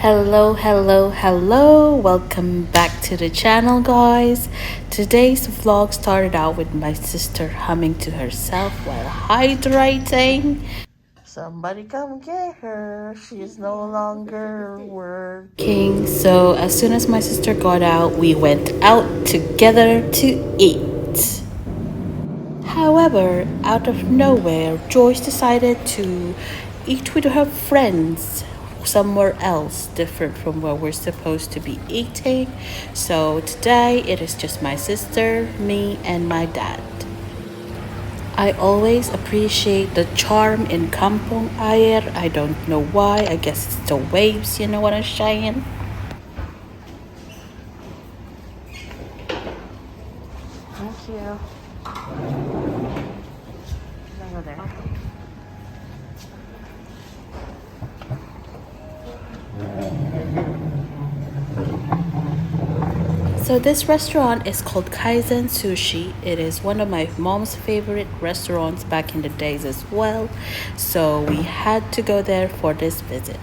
Hello. Welcome back to the channel, guys. Today's vlog started out with my sister humming to herself while hydrating. Somebody come get her. She's no longer working. So, as soon as my sister got out, we went out together to eat. However, out of nowhere, Joyce decided to eat with her friends somewhere else different from where we're supposed to be eating. So today it is just my sister, me, and my dad. I always appreciate the charm in Kampong Ayer. I don't know why. I guess it's the waves, you know what I'm saying? Thank you. Over there. So this restaurant is called Kaizen Sushi. It is one of my mom's favorite restaurants back in the days as well. So we had to go there for this visit.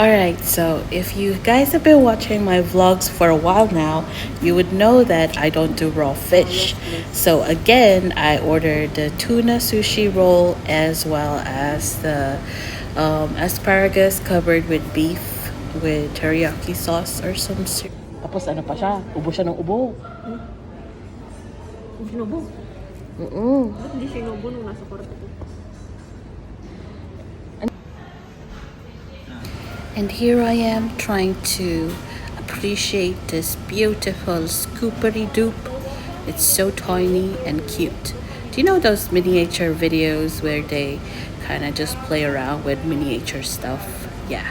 Alright, so if you guys have been watching my vlogs for a while now, you would know that I don't do raw fish. So again, I ordered the tuna sushi roll as well as the asparagus covered with beef with teriyaki sauce or some sort. Tapos ano pa siya? Ubo siya ng ubo. Sinubo? Mm-mm. Ba't hindi sinubo nung nasa kwarto ko? And here I am trying to appreciate this beautiful scoopery doop. It's so tiny and cute. Do you know those miniature videos where they kind of just play around with miniature stuff? Yeah,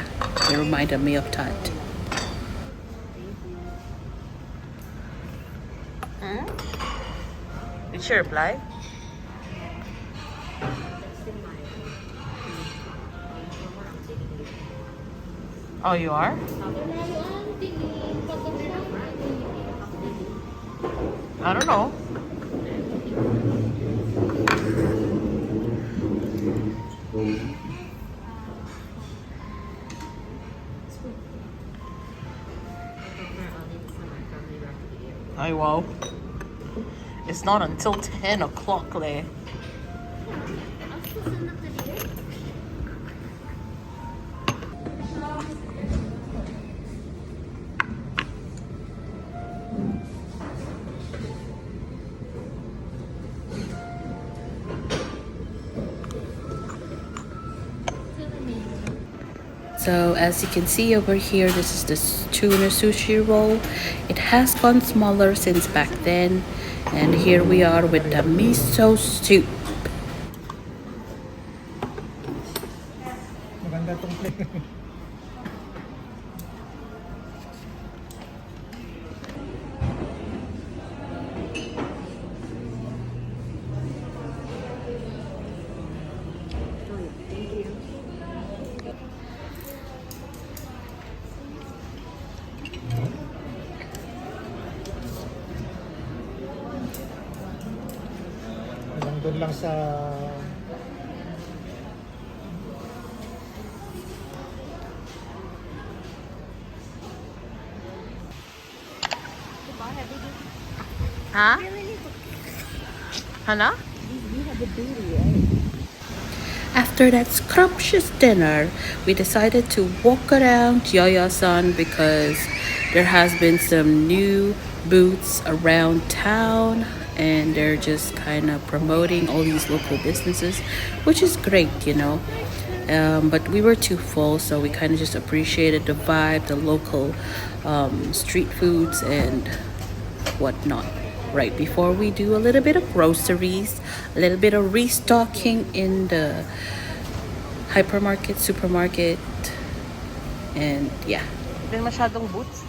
it reminded me of that. Did she reply? Oh, you are? I don't know. Ay, wow. It's not until 10 o'clock, leh. So as you can see over here, this is the tuna sushi roll. It has gone smaller since back then. And here we are with the miso soup. Doon lang sa Huh? Hana? After that scrumptious dinner, we decided to walk around Yayasan because there has been some new booths around town and they're just kind of promoting all these local businesses, which is great, you know. But we were too full, so we kind of just appreciated the vibe, the local street foods and whatnot. Right before we do a little bit of groceries, a little bit of restocking in the hypermarket, supermarket, and yeah. Then masyadong boots.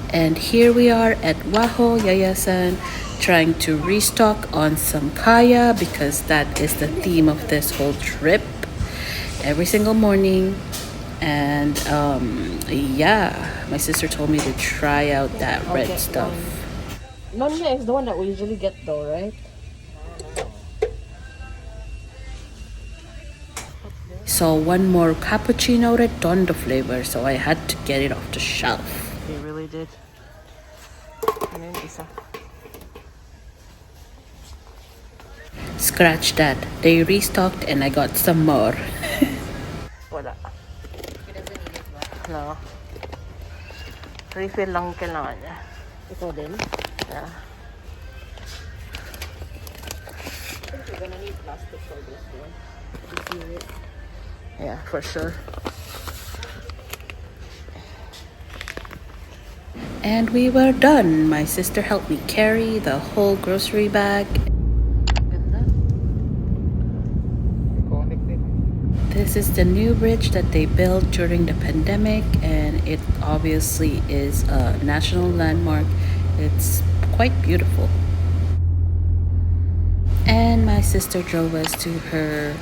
And here we are at Waho Yayasan trying to restock on some kaya because that is the theme of this whole trip every single morning. And yeah, my sister told me to try out that red stuff. Nonya is the one that we usually get though, right? saw one more cappuccino redondo flavor, so I had to get it off the shelf. They really did. Ano yung isa? Scratch that. They restocked and I got some more. Wala. No. Refill lang kailangan niya. Ikaw din? Yeah. I think you're gonna need plastic for this one. To seal it. Yeah, for sure. And we were done. My sister helped me carry the whole grocery bag. This is the new bridge that they built during the pandemic, and it obviously is a national landmark. It's quite beautiful. And my sister drove us to her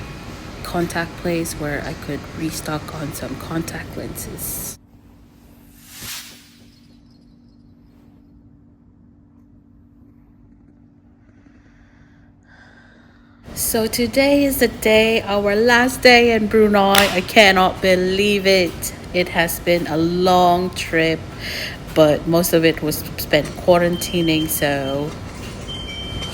contact place where I could restock on some contact lenses. So today is the day, our last day in Brunei. I cannot believe it. It has been a long trip, but most of it was spent quarantining, so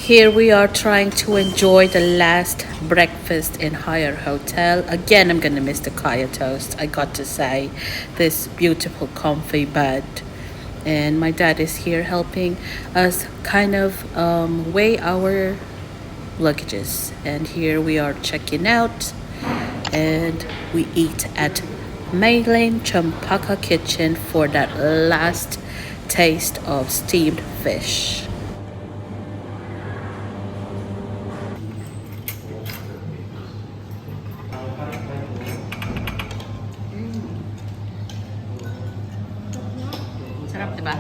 here we are trying to enjoy the last breakfast in Higher Hotel. Again, I'm gonna miss the kaya toast. I got to say, this beautiful comfy bed. And my dad is here helping us kind of weigh our luggages. And here we are checking out, and we eat at Maylane Champaka Kitchen for that last taste of steamed fish. Sarap, diba?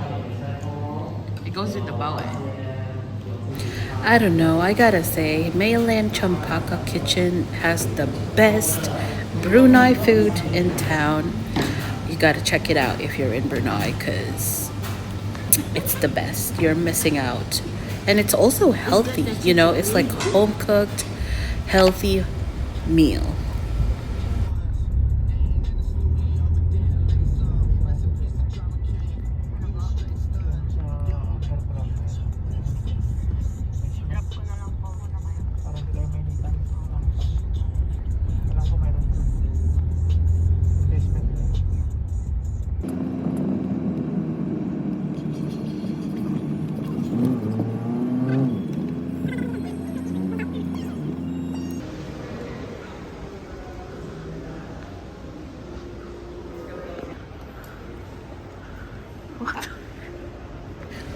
It goes with the bao eh. I don't know, I gotta say, Maylane Champaka Kitchen has the best Brunei food in town. You gotta check it out if you're in Brunei, because it's the best. You're missing out. And it's also healthy, you know, it's like home cooked, healthy meal.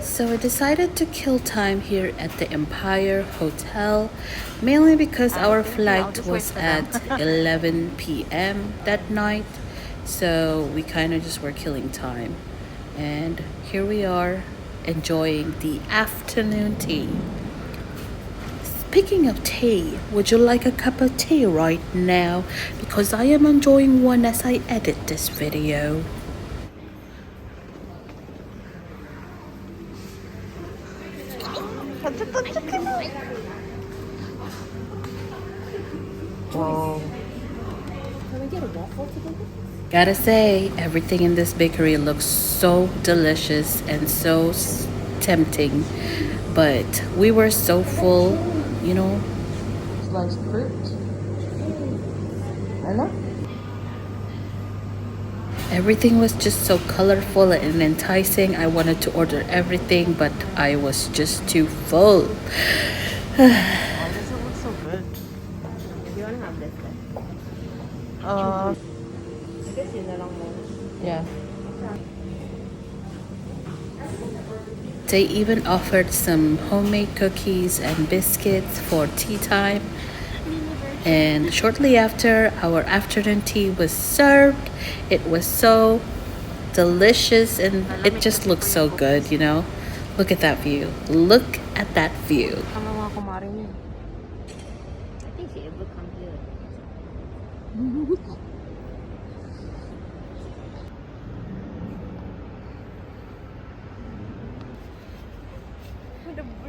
So I decided to kill time here at the Empire Hotel, mainly because our flight was at 11 p.m. that night. So we kind of just were killing time. And here we are enjoying the afternoon tea. Speaking of tea, would you like a cup of tea right now? Because I am enjoying one as I edit this video. Wow. Can we get a waffle together? Gotta say, everything in this bakery looks so delicious and so tempting. But we were so full, you know. Sliced fruit. I know. Everything was just so colorful and enticing. I wanted to order everything, but I was just too full. Why does it look so good? You wanna have this then? I guess yun na lang muna. Yeah. They even offered some homemade cookies and biscuits for tea time. And shortly after, our afternoon tea was served. It was so delicious and it just looks so good, you know. Look at that view. Look at that view. Tama mga kumarin yun. I think it would come here.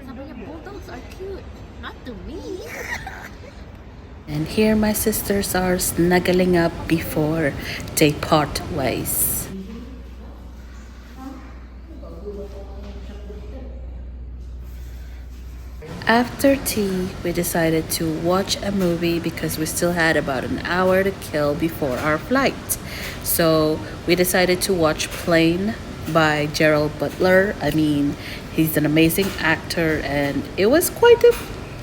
Sabi niya, bulldogs are cute. Not to me. And here my sisters are snuggling up before they part ways. After tea, we decided to watch a movie because we still had about an hour to kill before our flight. So we decided to watch Plane by Gerald Butler. I mean, he's an amazing actor and it was quite an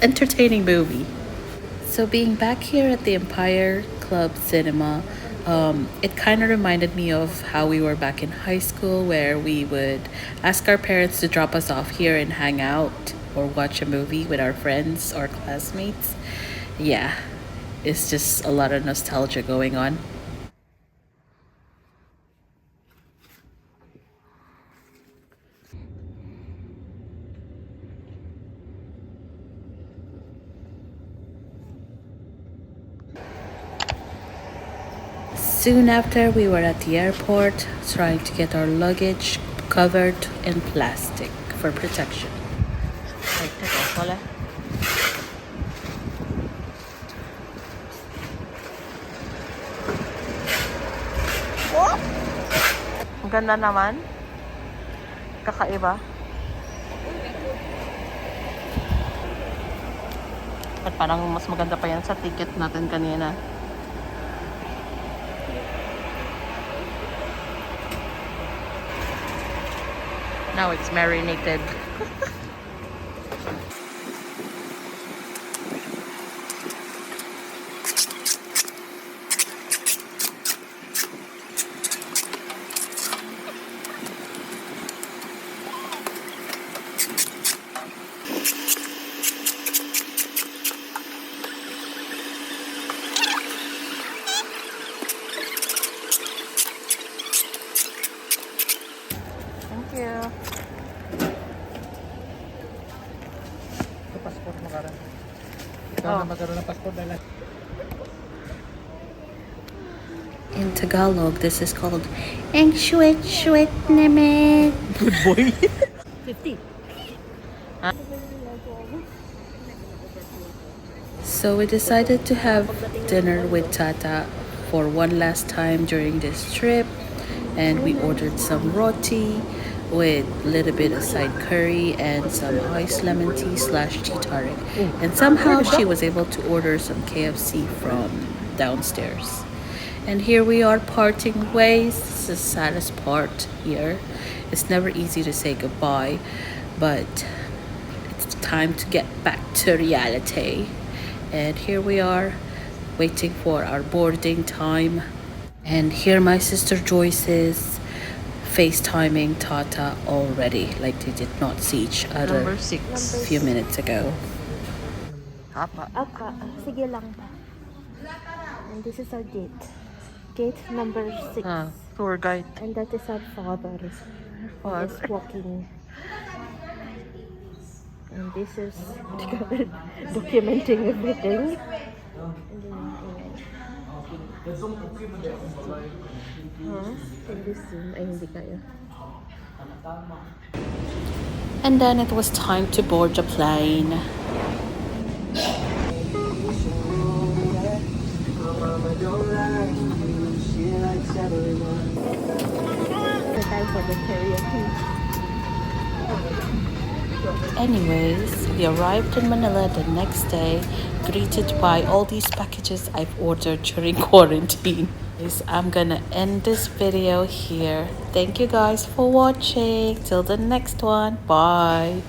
entertaining movie. So being back here at the Empire Club Cinema, it kind of reminded me of how we were back in high school, where we would ask our parents to drop us off here and hang out or watch a movie with our friends or classmates. Yeah, it's just a lot of nostalgia going on. Soon after, we were at the airport trying to get our luggage covered in plastic for protection. Ay, teka, wala. Oh! Ang ganda naman. Kakaiba. At parang mas maganda pa yan sa ticket natin kanina. Now it's marinated. Thank you. Sa passport mo karon. Ikaw Oh. na magkaroon ng passport dala. In Tagalog, this is called Ang Shwet Shwet Naman. Good boy. 50. So we decided to have dinner with Tata for one last time during this trip, and we ordered some roti with a little bit of side curry and some iced lemon tea slash tea tarik. And somehow she was able to order some KFC from downstairs. And here we are parting ways. This is the saddest part here. It's never easy to say goodbye, but it's time to get back to reality. And here we are waiting for our boarding time. And here my sister Joyce is FaceTiming Tata already, like they did not see each other Number a 6. few minutes ago. Apa. Sige lang pa. And this is our gate. Gate number 6. Tour guide. And that is our father. Father. Just walking. And this is documenting everything. And then, this Zoom ay hindi kaya. And then it was time to board the plane. The time for the karaoke. Anyways, we arrived in Manila the next day, greeted by all these packages I've ordered during quarantine. Guys, I'm gonna end this video here. Thank you guys for watching. Till the next one. Bye.